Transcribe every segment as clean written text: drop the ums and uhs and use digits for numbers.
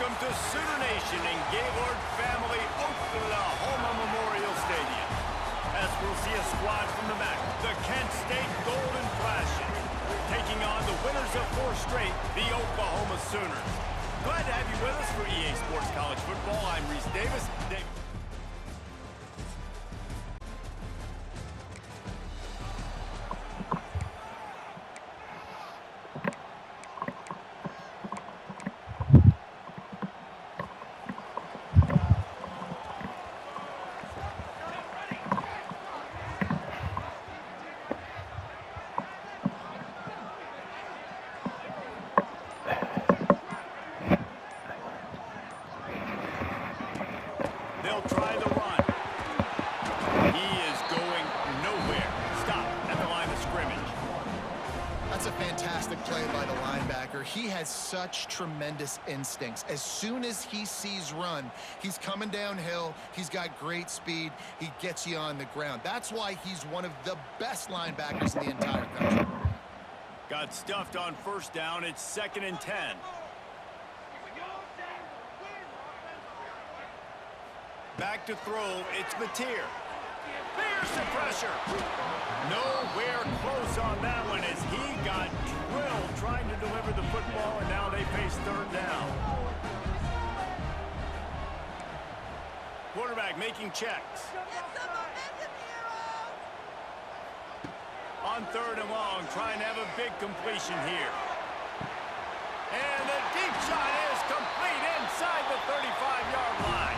Welcome to Sooner Nation in Gaylord Family Oklahoma Memorial Stadium. As we'll see a squad from the MAC, the Kent State Golden Flashes, taking on the winners of 4 straight, the Oklahoma Sooners. Glad to have you with us for EA Sports College Football. I'm Reese Davis. They'll try the run. He is going nowhere. Stop at the line of scrimmage. That's a fantastic play by the linebacker. He has such tremendous instincts. As soon as he sees run, he's coming downhill. He's got great speed. He gets you on the ground. That's why he's one of the best linebackers in the entire country. Got stuffed on first down. It's 2nd and 10. Back to throw, it's Mateer. There's the pressure. Nowhere close on that one as he got drilled trying to deliver the football, and now they face 3rd down. Quarterback making checks. On 3rd and long, trying to have a big completion here. And the deep shot is complete inside the 35-yard line.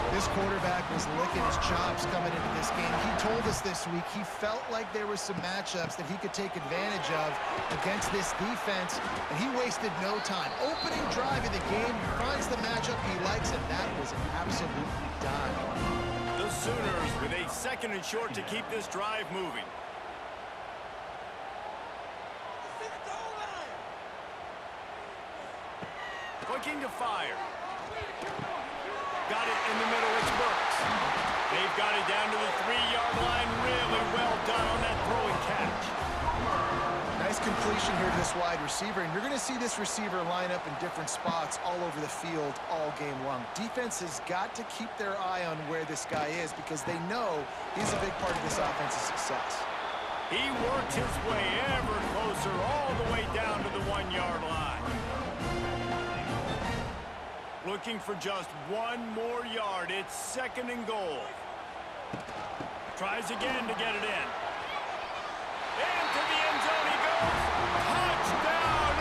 This quarterback was licking his chops coming into this game. He told us this week he felt like there were some matchups that he could take advantage of against this defense, and he wasted no time. Opening drive of the game, he finds the matchup he likes, and that was an absolute dime. The Sooners with a 2nd and short to keep this drive moving. Looking to fire. Got it in the middle, it's Burks. They've got it down to the 3-yard line. Really well done on that throw and catch. Nice completion here to this wide receiver, and you're going to see this receiver line up in different spots all over the field all game long. Defense has got to keep their eye on where this guy is because they know he's a big part of this offense's success. He worked his way ever closer all the way down to the 1-yard line. Looking for just 1 more yard. It's 2nd and goal. Tries again to get it in. Into the end zone he goes. Touchdown,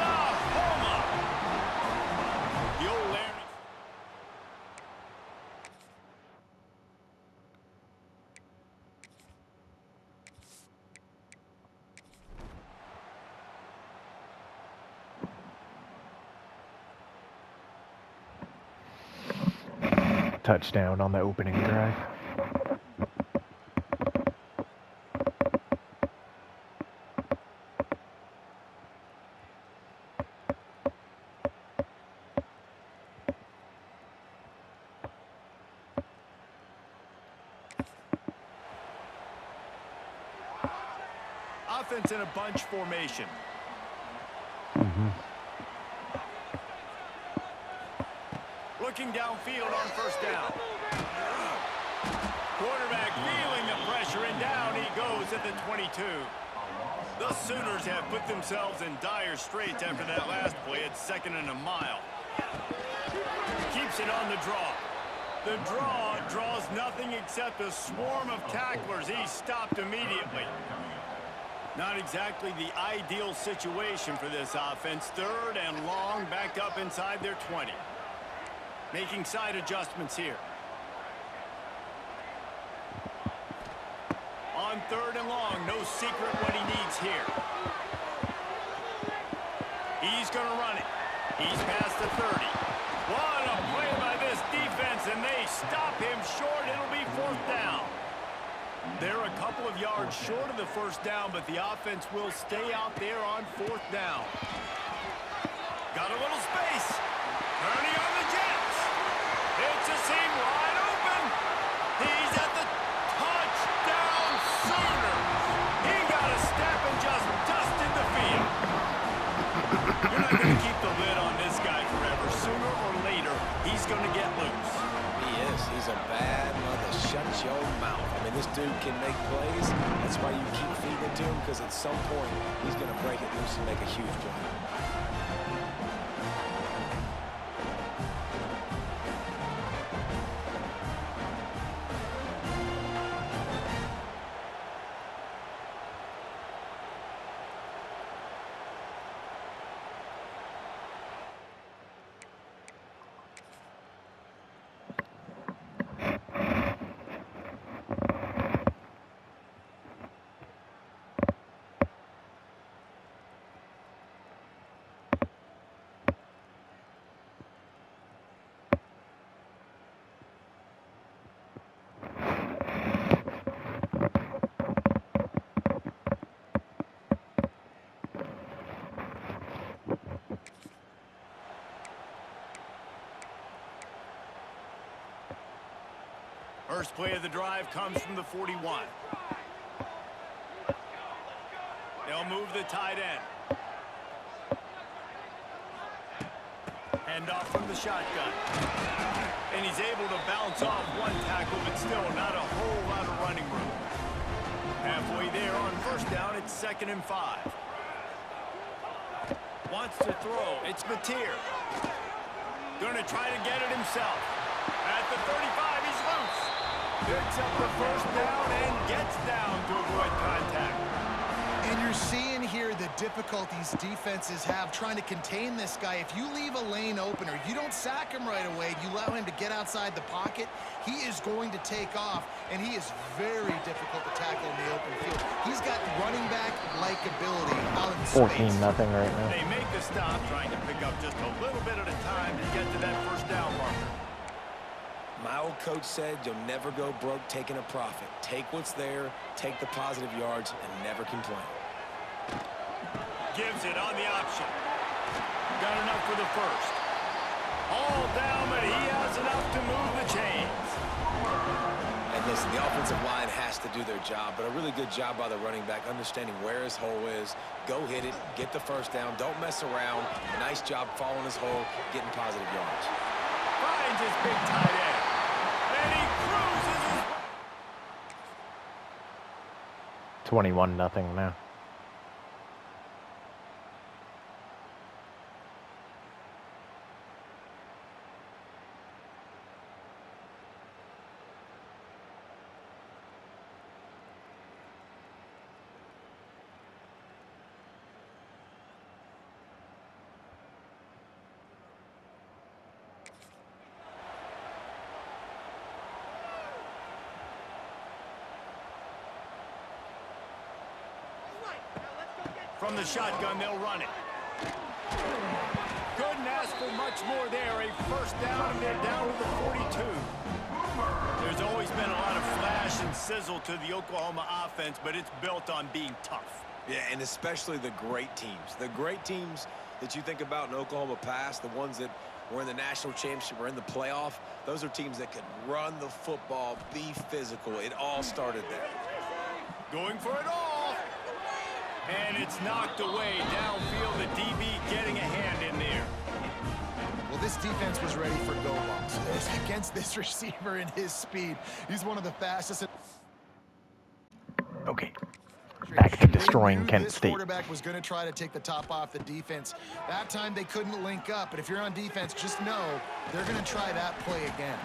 Oklahoma! The old Larry. Touchdown on the opening drive. Offense in a bunch formation. Looking downfield on 1st down. Quarterback feeling the pressure, and down he goes at the 22. The Sooners have put themselves in dire straits after that last play. It's 2nd and a mile. Keeps it on the draw. The draw draws nothing except a swarm of tacklers. He's stopped immediately. Not exactly the ideal situation for this offense. 3rd and long, back up inside their 20. Making side adjustments here. On 3rd and long, no secret what he needs here. He's going to run it. He's past the 30. What a play by this defense, and they stop him short. It'll be 4th down. They're a couple of yards short of the 1st down, but the offense will stay out there on 4th down. Got a little space. Turning on the Jets. It's a seam wide open. He's at the touchdown Sooners. He got a step and just dusted the field. You're not going to keep the lid on this guy forever. he's going to get loose. He is. He's a bad mother. Shut your mouth. I mean, this dude can make plays. That's why you keep feeding it to him, because at some point, he's going to break it loose and make a huge play. First play of the drive comes from the 41. They'll move the tight end. Hand off from the shotgun. And he's able to bounce off one tackle, but still not a whole lot of running room. Halfway there on first down, it's 2nd and 5. Wants to throw. It's Mateer. Going to try to get it himself. At the 35, he's loose. Picks up the first down and gets down to avoid contact. And you're seeing here the difficulties defenses have trying to contain this guy. If you leave a lane open or you don't sack him right away, you allow him to get outside the pocket, he is going to take off, and he is very difficult to tackle in the open field. He's got running back-like ability out in space. 14-0 right now. They make the stop, trying to pick up just a little bit at a time to get to that first down marker. My old coach said you'll never go broke taking a profit. Take what's there, take the positive yards, and never complain. Gives it on the option. Got enough for the first. All down, but he has enough to move the chains. And listen, the offensive line has to do their job, but a really good job by the running back understanding where his hole is. Go hit it, get the first down, don't mess around. Nice job following his hole, getting positive yards. Finds his big tight end. And he cruises. 21-0 now. From the shotgun, they'll run it. Couldn't ask for much more there. A first down, and they're down to the 42. There's always been a lot of flash and sizzle to the Oklahoma offense, but it's built on being tough. Yeah, and especially the great teams. The great teams that you think about in Oklahoma past, the ones that were in the national championship or in the playoff, those are teams that could run the football, be physical. It all started there. Going for it all. And it's knocked away downfield. The DB getting a hand in there. Well, this defense was ready for go balls. Against this receiver and his speed, he's one of the fastest. Okay. Back to destroying Kent this State. Quarterback was going to try to take the top off the defense. That time they couldn't link up, but if you're on defense, just know they're going to try that play again.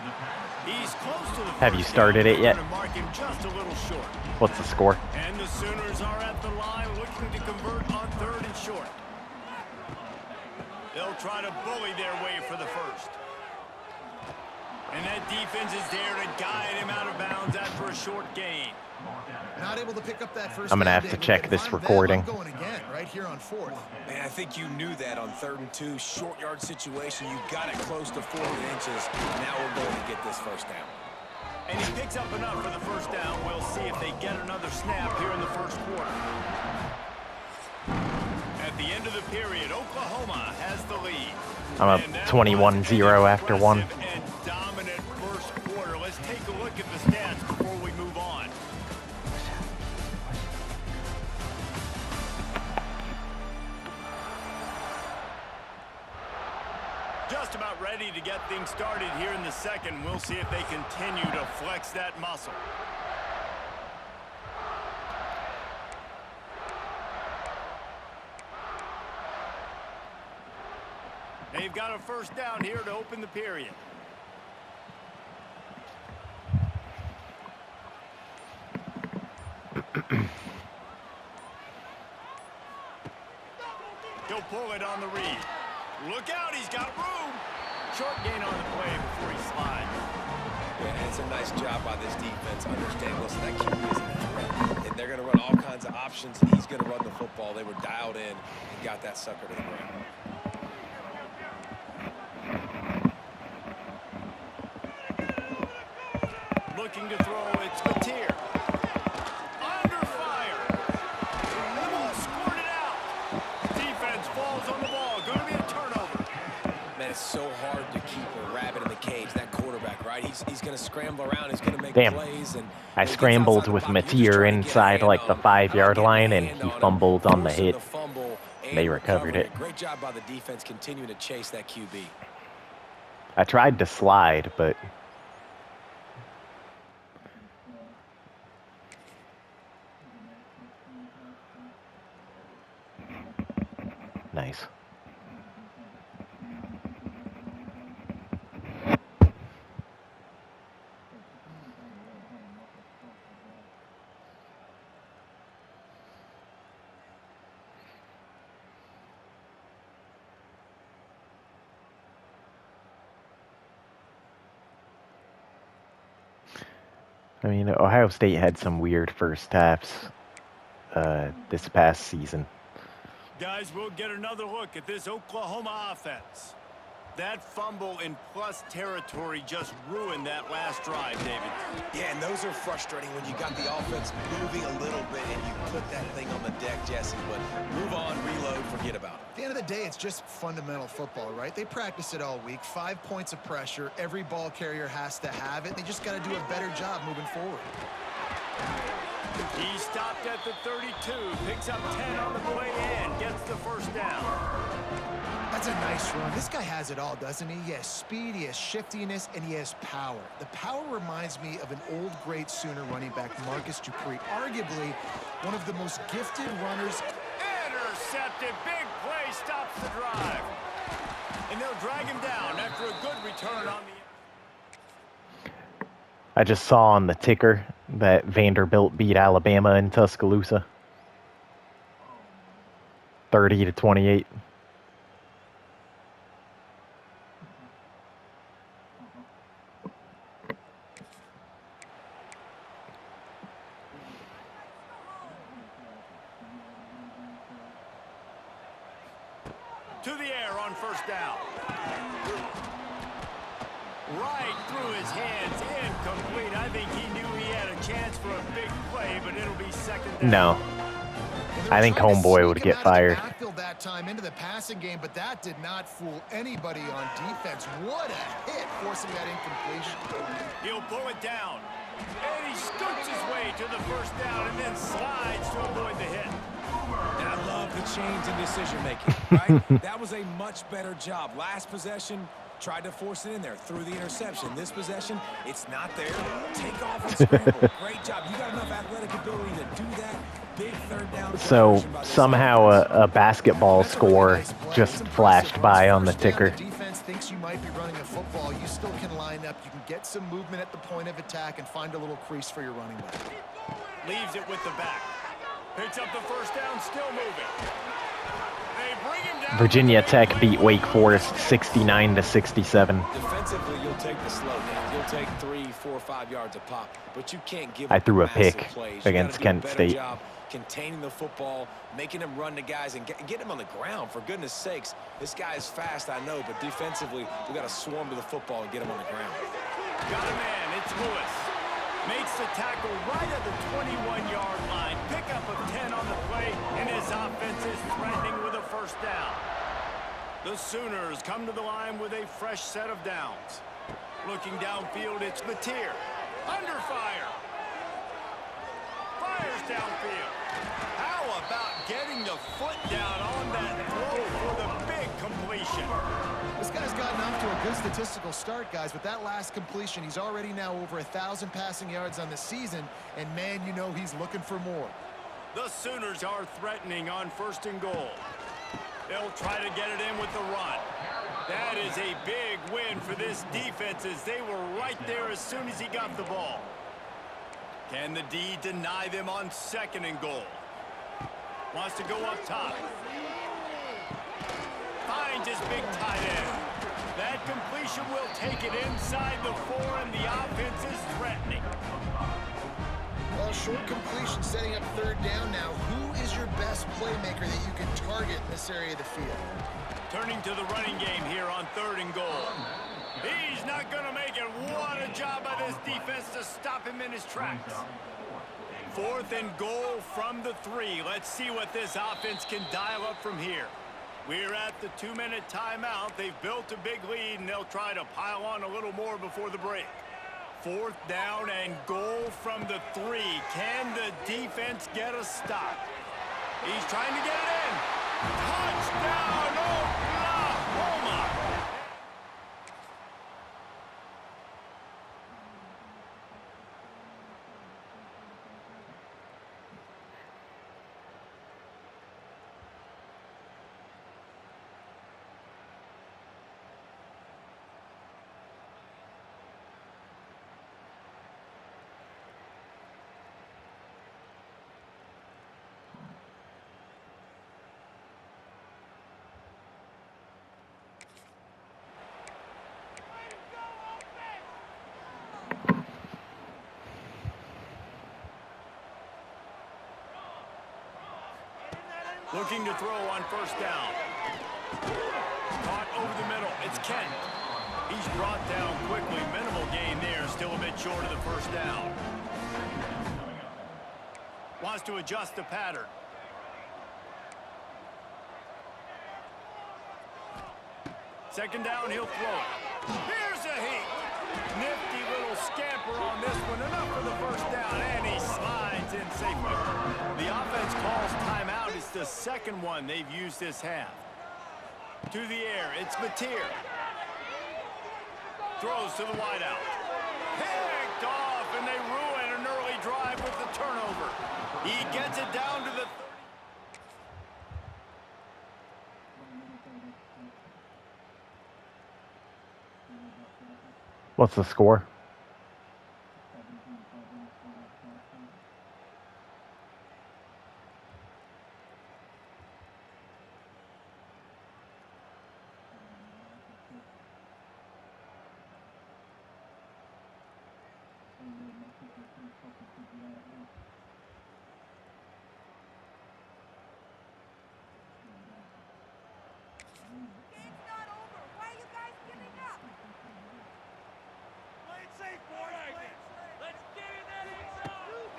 He's close to the Have you started it yet? mark him just a little short. What's the score? And the Sooners are at the line looking to convert on 3rd and short. They'll try to bully their way for the first. And that defense is there to guide him out of bounds after a short gain. Not able to pick up that first. I'm gonna have to check this recording. I'm going again right here on 4th. Man, I think you knew that on 3rd and 2, short yard situation. You got it close to 4 inches. Now we're going to get this first down. And he picks up enough for the first down. We'll see if they get another snap here in the first quarter. At the end of the period, Oklahoma has the lead. I'm up 21-0 after one. And dominant first quarter. Let's take a look at the stats before we move on. just about ready to get things started here in the second. We'll see if they continue to flex that muscle. They've got a first down here to open the period. He'll pull it on the read. Look out, he's got room. Short gain on the play before he slides. Yeah, it's a nice job by this defense. Understand, listen, that QB is a threat. And they're going to run all kinds of options, and he's going to run the football. They were dialed in and got that sucker to the ground. Looking to throw, it's Mateer. Under fire. The ball squirted out. Defense falls on the ball. Going to be a turnover. Man, it's so hard to keep a rabbit in the cage, that quarterback, right? He's going to scramble around. He's going to make plays. And I scrambled with Mateer inside like the 5-yard line, and he fumbled on the hit. They recovered it. Great job by the defense continuing to chase that QB. I tried to slide, but nice. I mean, Ohio State had some weird first halves this past season. Guys, we'll get another look at this Oklahoma offense. That fumble in plus territory just ruined that last drive, David. Yeah, and those are frustrating when you got the offense moving a little bit and you put that thing on the deck, Jesse. But move on, reload, forget about it. At the end of the day, it's just fundamental football, right? They practice it all week. 5 points of pressure. Every ball carrier has to have it. They just got to do a better job moving forward. He stopped at the 32, picks up 10 on the play and gets the first down. That's a nice run. This guy has it all, doesn't he? He has speed, he has shiftiness, and he has power. The power reminds me of an old great Sooner running back, Marcus Dupree, arguably one of the most gifted runners. Intercepted, big play, stops the drive. And they'll drag him down after a good return on the... I just saw on the ticker that Vanderbilt beat Alabama in Tuscaloosa. 30-28. To the air on first down. Right through his hands, incomplete. I think he knew he had a chance for a big play, but it'll be second down. No. I think homeboy would get fired. That time into the passing game, but that did not fool anybody on defense. What a hit, forcing that incompletion. He'll pull it down. And he scoots his way to the first down and then slides to avoid the hit. And I love the change in decision-making, right? That was a much better job. Last possession, tried to force it in there, threw the interception. This possession, it's not there. Take off and scramble. Great job. You got enough athletic ability to do that. Big third down. So somehow a basketball score just flashed by on the ticker. The defense thinks you might be running a football. You still can line up. You can get some movement at the point of attack and find a little crease for your running back. Leaves it with the back. Picks up the first down, still moving. They bring him down. Virginia Tech beat Wake Forest 69-67. Defensively, you'll take the slow down. You'll take 3, 4, 5 yards a pop, but you can't give I up threw a massive pick plays. against Kent State. Job containing the football, making them run the guys, and get them on the ground. For goodness sakes, this guy is fast, I know, but defensively, we got to swarm to the football and get him on the ground. Got a man, it's Lewis. Makes the tackle right at the 21-yard line. Pickup of 10 on the play, and his offense is threatening with a first down. The Sooners come to the line with a fresh set of downs. Looking downfield, it's Mateer. Under fire. Fires downfield. How about getting the foot down on that throw for the big completion? completion. This guy's gotten off to a good statistical start, guys. With that last completion, he's already now over 1,000 passing yards on the season, and man, you know he's looking for more. The Sooners are threatening on 1st and goal. They'll try to get it in with the run. That is a big win for this defense as they were right there as soon as he got the ball. Can the D deny them on 2nd and goal? Wants to go up top. Finds his big tight end. That completion will take it inside the 4, and the offense is threatening. Well, short completion setting up 3rd down now. Who is your best playmaker that you can target in this area of the field? Turning to the running game here on 3rd and goal. He's not going to make it. What a job by this defense to stop him in his tracks. 4th and goal from the 3. Let's see what this offense can dial up from here. We're at the 2-minute timeout. They've built a big lead, and they'll try to pile on a little more before the break. 4th down and goal from the 3. Can the defense get a stop? He's trying to get it in. Touchdown, Oklahoma! Looking to throw on 1st down. Caught over the middle. It's Kent. He's brought down quickly. Minimal gain there. Still a bit short of the 1st down. Wants to adjust the pattern. Second down, he'll throw it. Here's a heat. Nifty little scamper on this one. Enough for the 1st down, and he slides in safely. The offense calls timeout. It's the 2nd one they've used this half. To the air, it's Mateer. Throws to the wideout. Picked off, and they ruin an early drive with the turnover. He gets it down to the 30. What's the score?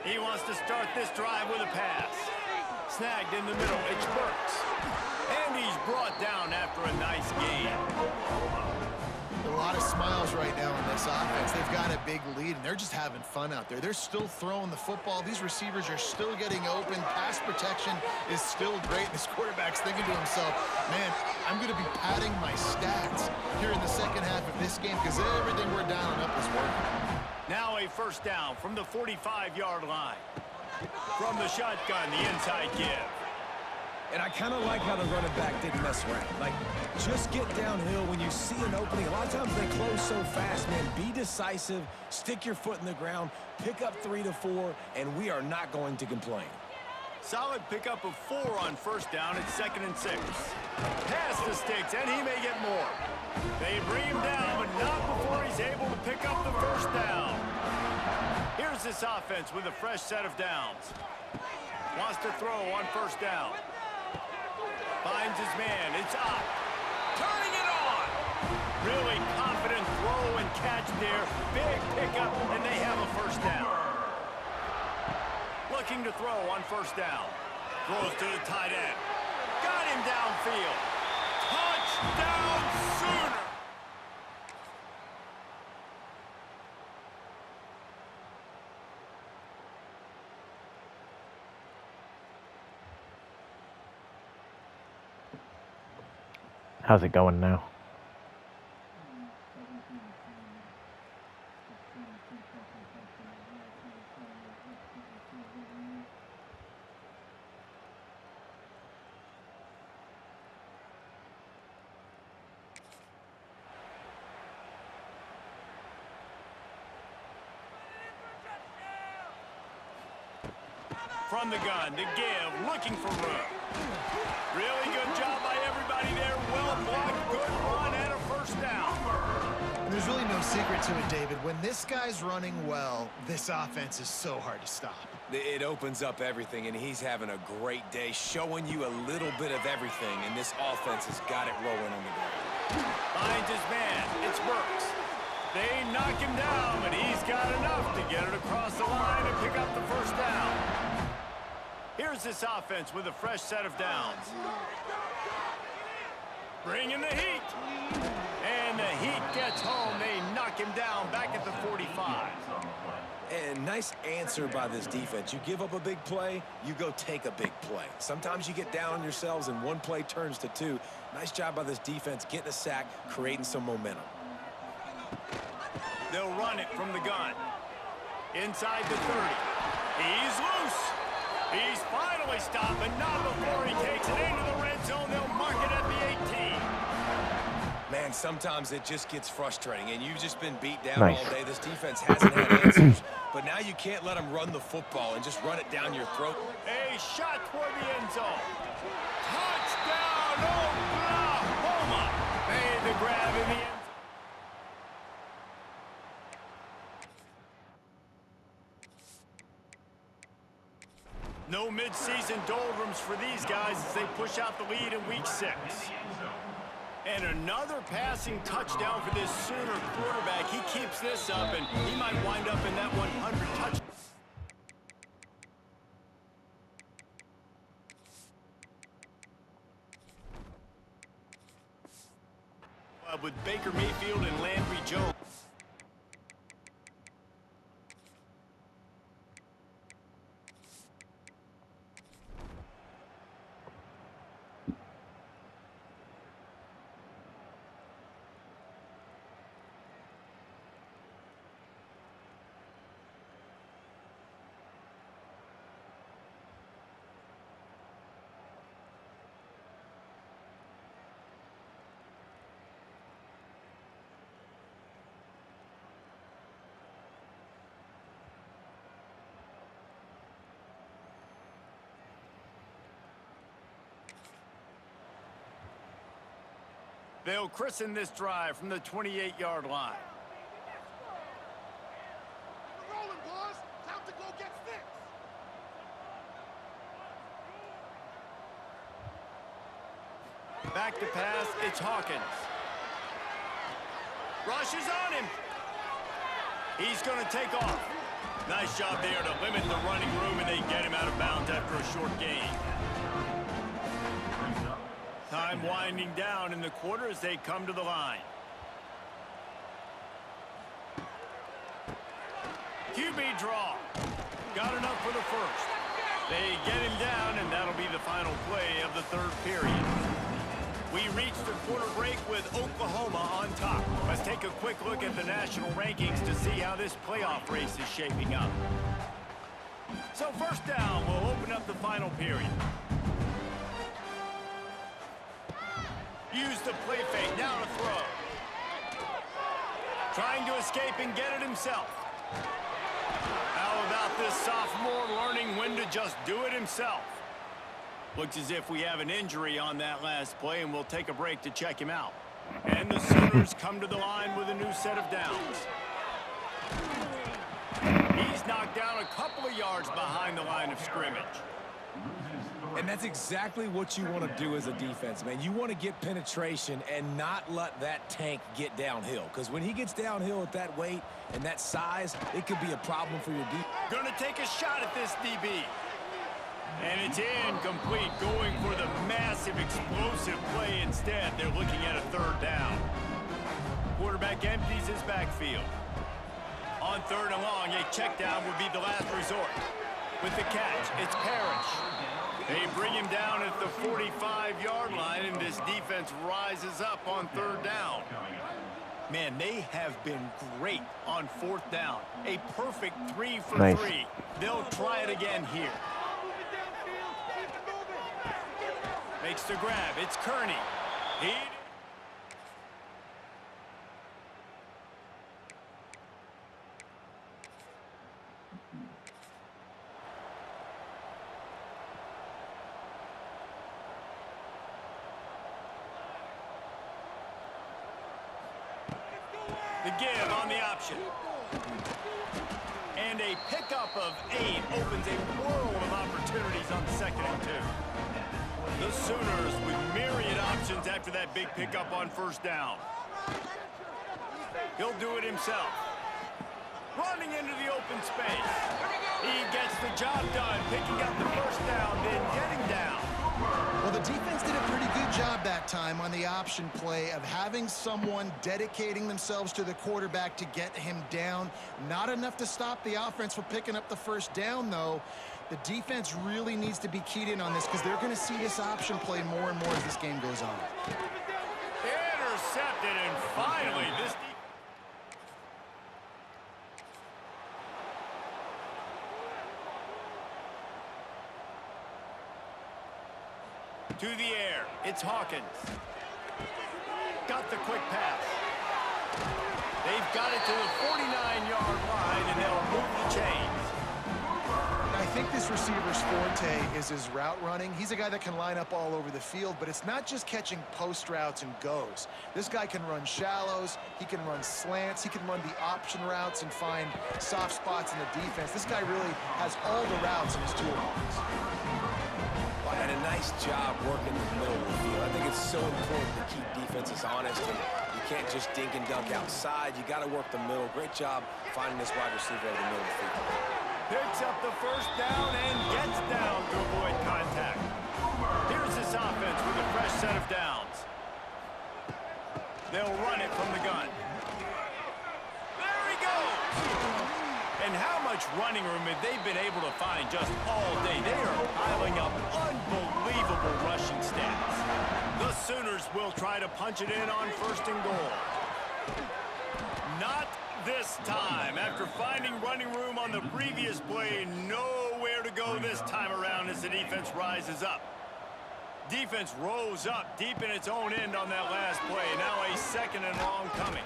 He wants to start this drive with a pass. Snagged in the middle. It's Burks. And he's brought down after a nice gain. A lot of smiles right now in this offense. They've got a big lead, and they're just having fun out there. They're still throwing the football. These receivers are still getting open. Pass protection is still great. This quarterback's thinking to himself, man, I'm going to be padding my stats here in the 2nd half of this game because everything we're dialing up is working. Now a 1st down from the 45-yard line. From the shotgun, the inside give. And I kind of like how the running back didn't mess around. Like, just get downhill when you see an opening. A lot of times they close so fast, man. Be decisive, stick your foot in the ground, pick up 3 to 4, and we are not going to complain. Solid pickup of 4 on 1st down. It's 2nd and 6. Pass the sticks, and he may get more. They bring him down, but not before he's able to pick up the 1st down. Here's this offense with a fresh set of downs. Wants to throw on 1st down. Finds his man. It's up. Turning it on. Really confident throw and catch there. Big pickup, and they have a 1st down. Looking to throw on 1st down. Throws to the tight end. Got him downfield. Touchdown, Sooner! How's it going now? From the gun to give, looking for room. Really good job by everybody there. Well blocked, good run, and a first down. And there's really no secret to it, David. When this guy's running well, this offense is so hard to stop. It opens up everything, and he's having a great day, showing you a little bit of everything, and this offense has got it rolling on the ground. Finds his man. It's Burks. They knock him down, but he's got enough to get it across the line and pick up the first down. Here's this offense with a fresh set of downs. Bringing the heat. And the Heat gets home. They knock him down back at the 45. And nice answer by this defense. You give up a big play, you go take a big play. Sometimes you get down on yourselves and one play turns to two. Nice job by this defense getting a sack, creating some momentum. They'll run it from the gun. Inside the 30. He's loose. He's finally stopped, but not before he takes it into the red zone. They'll mark it at the 18. Man, sometimes it just gets frustrating, and you've just been beat down Nice. all day. This defense hasn't had answers, but now you can't let them run the football and just run it down your throat. A shot toward the end zone. Touchdown, Oklahoma. Made the grab in the end zone. No midseason doldrums for these guys as they push out the lead in week 6. And another passing touchdown for this Sooner quarterback. He keeps this up, and he might wind up in that 100 touch. With Baker Mayfield and Landry Jones. They'll christen this drive from the 28-yard line. Rolling, boys. Time to go get sticks. Back to pass, it's Hawkins. Rushes on him. He's going to take off. Nice job there to limit the running room, and they get him out of bounds after a short gain. Time winding down in the quarter as they come to the line. QB draw. Got enough for the first. They get him down, and that'll be the final play of the third period. We reach the quarter break with Oklahoma on top. Let's take a quick look at the national rankings to see how this playoff race is shaping up. So first down, we'll open up the final period. Use the play fake, now to throw. Trying to escape and get it himself. How about this sophomore learning when to just do it himself? Looks as if we have an injury on that last play, and we'll take a break to check him out. And the Sooners come to the line with a new set of downs. He's knocked down a couple of yards behind the line of scrimmage. And that's exactly what you want to do as a defense, man. You want to get penetration and not let that tank get downhill. Because when he gets downhill at that weight and that size, it could be a problem for your defense. Going to take a shot at this DB. And it's incomplete, going for the massive explosive play instead. They're looking at a third down. Quarterback empties his backfield. On third and long, a check down would be the last resort. With the catch, it's Parrish. They bring him down at the 45-yard line, and this defense rises up on 3rd down. Man, they have been great on 4th down. A perfect 3 for 3. They'll try it again here. Makes the grab. It's Kearney. The give on the option. And a pickup of 8 opens a world of opportunities on 2nd and 2. The Sooners with myriad options after that big pickup on 1st down. He'll do it himself. Running into the open space. He gets the job done, picking up the 1st down, then getting down. Well, the defense did a pretty good job that time on the option play of having someone dedicating themselves to the quarterback to get him down. Not enough to stop the offense from picking up the 1st down, though. The defense really needs to be keyed in on this because they're going to see this option play more and more as this game goes on. Intercepted, and finally this to the air. It's Hawkins. Got the quick pass. They've got it to the 49-yard line, and they'll move the chains. I think this receiver's forte is his route running. He's a guy that can line up all over the field, but it's not just catching post routes and goes. This guy can run shallows, he can run slants, he can run the option routes and find soft spots in the defense. This guy really has all the routes in his toolbox. And a nice job working the middle of the field. I think it's so important to keep defenses honest, and you can't just dink and dunk outside. You got to work the middle. Great job finding this wide receiver over the middle of the field. Picks up the 1st down and gets down to avoid contact. Here's this offense with a fresh set of downs. They'll run it from the gun. There he goes! And how much running room have they been able to find just all day? They are piling up unbelievable rushing stats. The Sooners will try to punch it in on 1st and goal. Not this time. After finding running room on the previous play, nowhere to go this time around as the defense rises up. Defense rose up deep in its own end on that last play. Now a 2nd and long coming.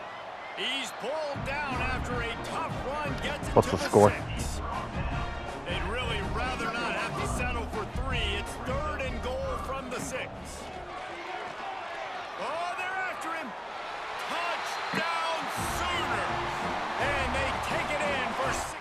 He's pulled down after a tough run, gets it What's to the score? 6. They'd really rather not have to settle for 3. It's 3rd and goal from the 6. Oh, they're after him. Touchdown Sooners. And they take it in for 6.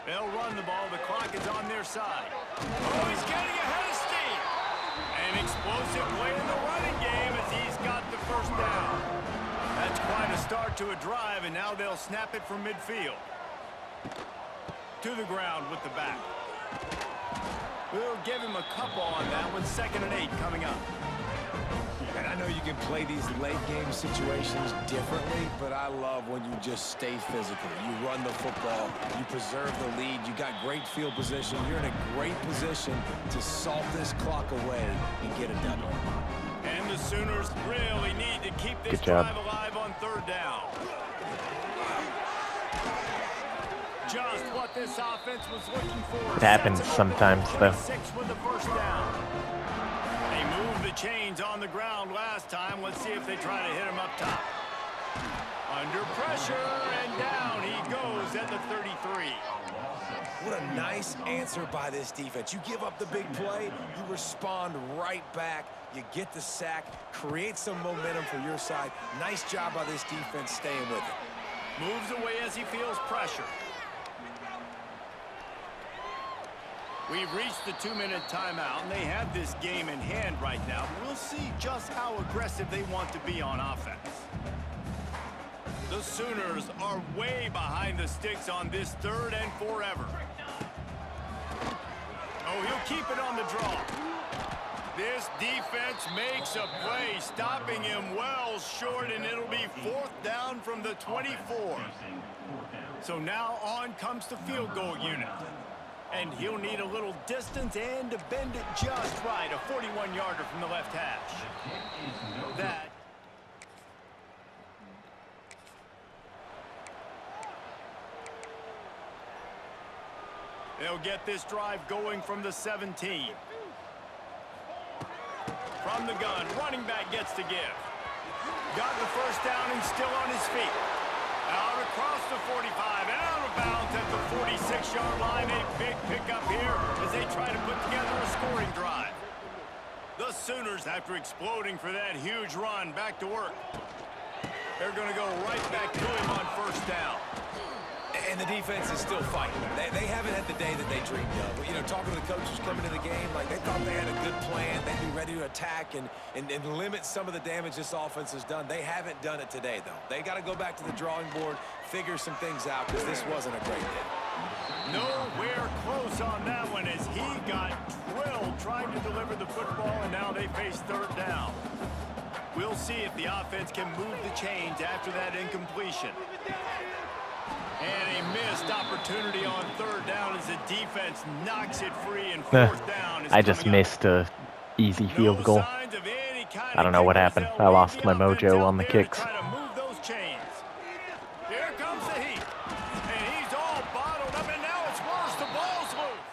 They'll run the ball. The clock is on their side. Oh, he's getting ahead of steam. An explosive play in the running game as he's got the 1st down. That's quite a start to a drive, and now they'll snap it from midfield. To the ground with the back. We'll give him a couple on that one. 2nd and 8 coming up. And I know you can play these late game situations differently, but I love when you just stay physical. You run the football, you preserve the lead, you got great field position. You're in a great position to salt this clock away and get it done. And the Sooners really need to keep this drive alive on 3rd down. Just what this offense was looking for. It happens sometimes, though. 6 with the 1st down. They moved the chains on the ground last time. Let's see if they try to hit him up top. Under pressure, and down he goes at the 33. What a nice answer by this defense. You give up the big play, you respond right back. You get the sack, create some momentum for your side. Nice job by this defense staying with it. Moves away as he feels pressure. We've reached the 2-minute timeout, and they have this game in hand right now. We'll see just how aggressive they want to be on offense. The Sooners are way behind the sticks on this 3rd and forever. Oh, he'll keep it on the draw. This defense makes a play, stopping him well short, and it'll be 4th down from the 24. So now on comes the field goal unit. And he'll need a little distance and to bend it just right. A 41-yarder from the left hash. That. They'll get this drive going from the 17. From the gun, running back gets to give. Got the 1st down and still on his feet. Out across the 45 and out of bounds at the 46-yard line. A big pickup here as they try to put together a scoring drive. The Sooners, after exploding for that huge run, back to work. They're going to go right back to him on 1st down. And the defense is still fighting. They haven't had the day that they dreamed of. You know, talking to the coaches coming to the game, like they thought they had a good plan. They'd be ready to attack and limit some of the damage this offense has done. They haven't done it today, though. They got to go back to the drawing board, figure some things out, because this wasn't a great day. Nowhere close on that one as he got drilled trying to deliver the football, and now they face 3rd down. We'll see if the offense can move the chains after that incompletion. And a missed opportunity on 3rd down as the defense knocks it free, and 4th down is I just missed a easy field goal. I don't know what happened. I lost my mojo on the kicks. Here comes the heat. And he's all bottled up, and now it's worse. The ball's loose.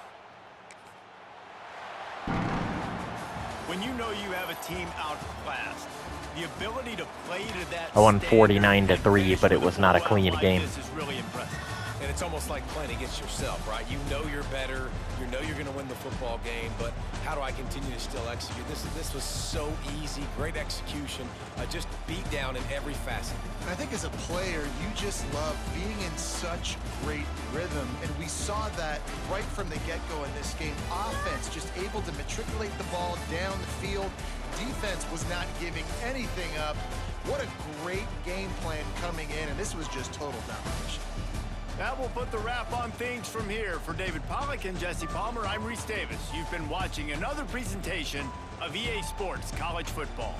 When you know you have a team outclassed, the ability to play to that. I won 49-3, but it was not a clean game. This is really impressive. And it's almost like playing against yourself, right? You know you're better. You know you're going to win the football game, but how do I continue to still execute? This was so easy. Great execution. Just beat down in every facet. I think as a player, you just love being in such great rhythm, and we saw that right from the get-go in this game. Offense just able to matriculate the ball down the field. Defense was not giving anything up. What a great game plan coming in, and this was just total domination. That will put the wrap on things from here. For David Pollack and Jesse Palmer, I'm Reese Davis. You've been watching another presentation of EA Sports College Football.